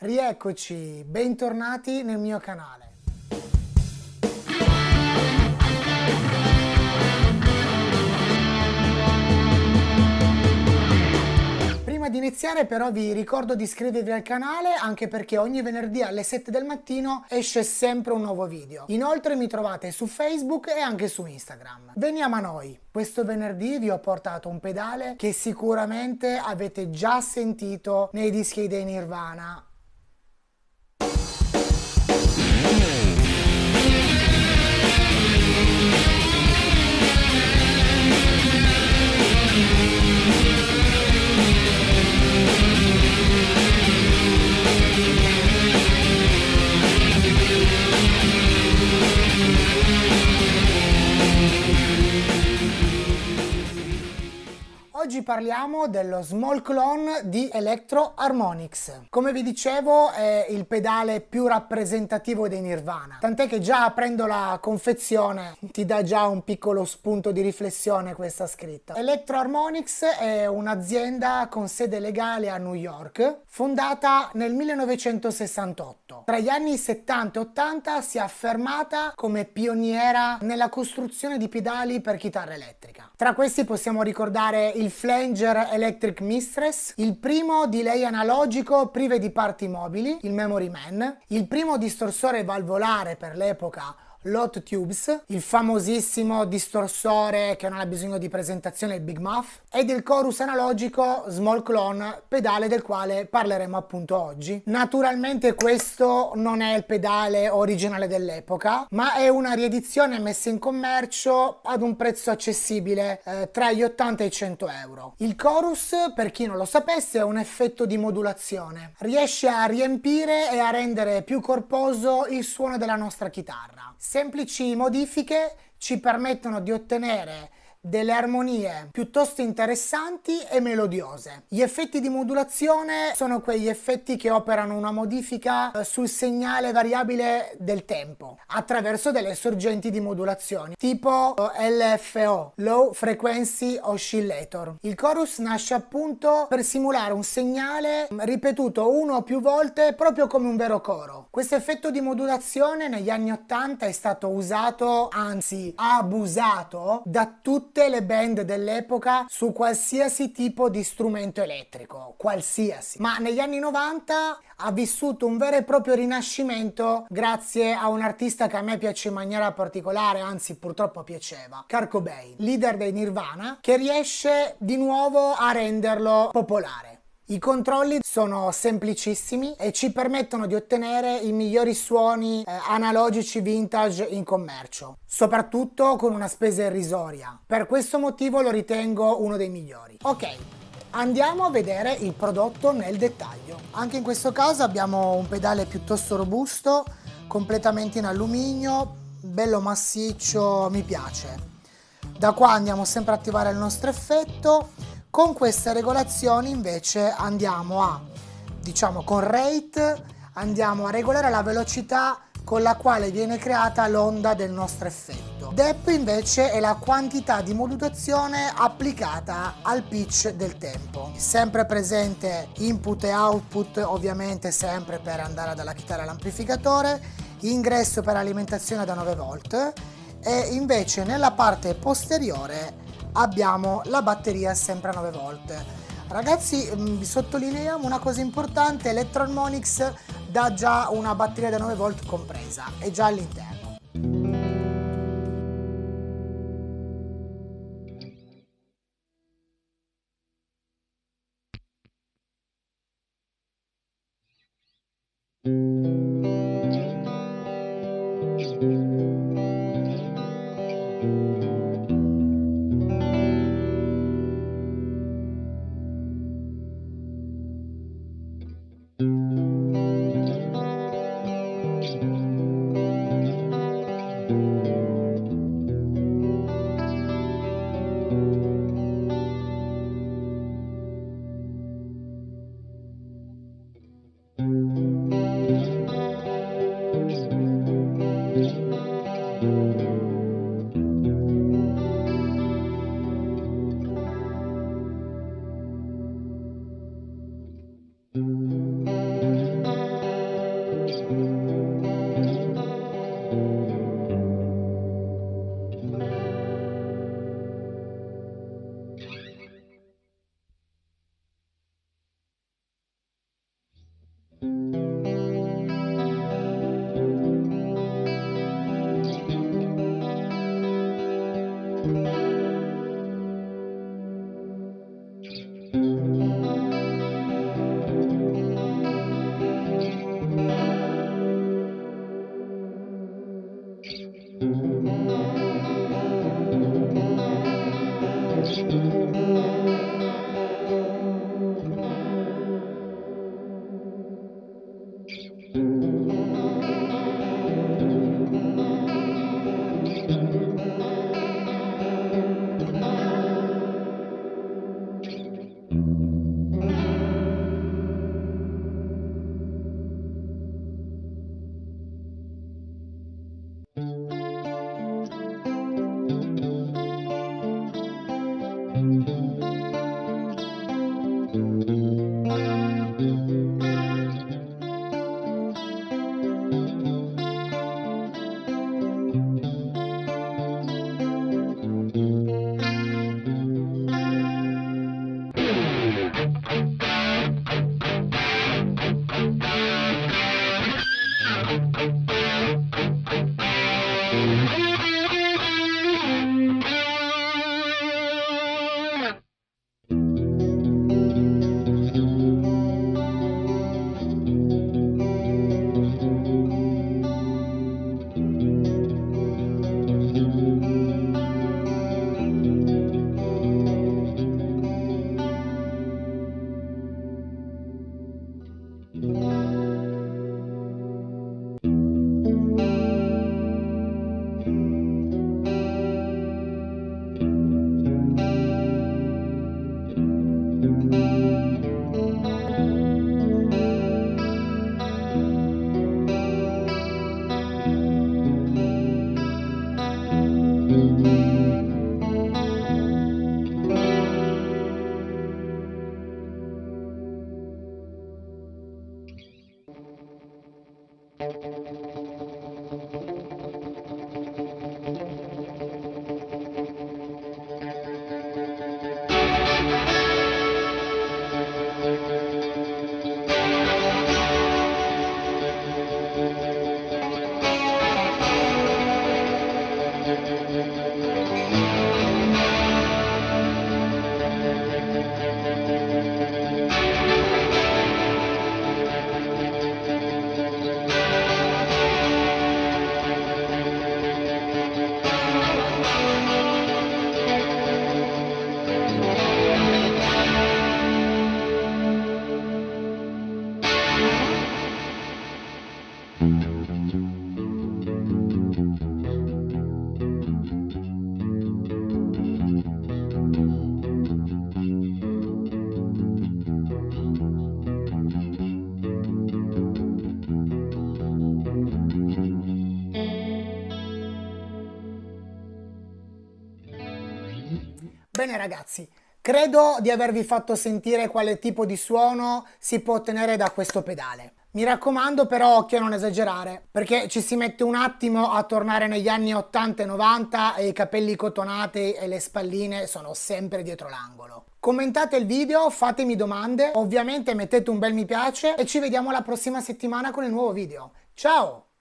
Rieccoci, bentornati nel mio canale. Prima di iniziare però vi ricordo di iscrivervi al canale, anche perché ogni venerdì alle 7 del mattino esce sempre un nuovo video. Inoltre mi trovate su Facebook e anche su Instagram. Veniamo a noi. Questo venerdì vi ho portato un pedale che sicuramente avete già sentito nei dischi dei Nirvana. Oggi parliamo dello Small Clone di Electro Harmonix. Come vi dicevo è il pedale più rappresentativo dei Nirvana, tant'è che già aprendo la confezione ti dà già un piccolo spunto di riflessione questa scritta. Electro Harmonix è un'azienda con sede legale a New York, fondata nel 1968. Tra gli anni 70 e 80 si è affermata come pioniera nella costruzione di pedali per chitarra elettrica. Tra questi possiamo ricordare il Flanger Electric Mistress, il primo delay analogico prive di parti mobili, il Memory Man, il primo distorsore valvolare per l'epoca, l'Hot Tubes, il famosissimo distorsore che non ha bisogno di presentazione, il Big Muff, ed il chorus analogico Small Clone, pedale del quale parleremo appunto oggi. Naturalmente questo non è il pedale originale dell'epoca, ma è una riedizione messa in commercio ad un prezzo accessibile tra gli 80 e i 100 euro. Il chorus, per chi non lo sapesse, è un effetto di modulazione. Riesce a riempire e a rendere più corposo il suono della nostra chitarra. Semplici modifiche ci permettono di ottenere delle armonie piuttosto interessanti e melodiose. Gli effetti di modulazione sono quegli effetti che operano una modifica sul segnale variabile del tempo attraverso delle sorgenti di modulazione tipo LFO, Low Frequency Oscillator. Il chorus nasce appunto per simulare un segnale ripetuto una o più volte proprio come un vero coro. Questo effetto di modulazione negli anni 80 è stato usato, anzi abusato, da tutte le band dell'epoca su qualsiasi tipo di strumento elettrico, qualsiasi. Ma negli anni 90 ha vissuto un vero e proprio rinascimento grazie a un artista che a me piace in maniera particolare, anzi purtroppo piaceva, Kurt Cobain, leader dei Nirvana, che riesce di nuovo a renderlo popolare. I controlli sono semplicissimi e ci permettono di ottenere i migliori suoni analogici vintage in commercio, soprattutto con una spesa irrisoria. Per questo motivo lo ritengo uno dei migliori. Ok, andiamo a vedere il prodotto nel dettaglio. Anche in questo caso abbiamo un pedale piuttosto robusto, completamente in alluminio, bello massiccio, mi piace. Da qua andiamo sempre a attivare il nostro effetto. Con queste regolazioni invece andiamo a, con rate, andiamo a regolare la velocità con la quale viene creata l'onda del nostro effetto. Dep invece è la quantità di modulazione applicata al pitch del tempo. Sempre presente input e output, ovviamente sempre per andare dalla chitarra all'amplificatore, ingresso per alimentazione da 9 volt e invece nella parte posteriore abbiamo la batteria sempre a 9 volt. Ragazzi, vi sottolineiamo una cosa importante: Electro Harmonix dà già una batteria da 9 volt compresa, è già all'interno. Bene ragazzi, credo di avervi fatto sentire quale tipo di suono si può ottenere da questo pedale. Mi raccomando però occhio a non esagerare, perché ci si mette un attimo a tornare negli anni 80 e 90 e i capelli cotonati e le spalline sono sempre dietro l'angolo. Commentate il video, fatemi domande, ovviamente mettete un bel mi piace e ci vediamo la prossima settimana con il nuovo video. Ciao!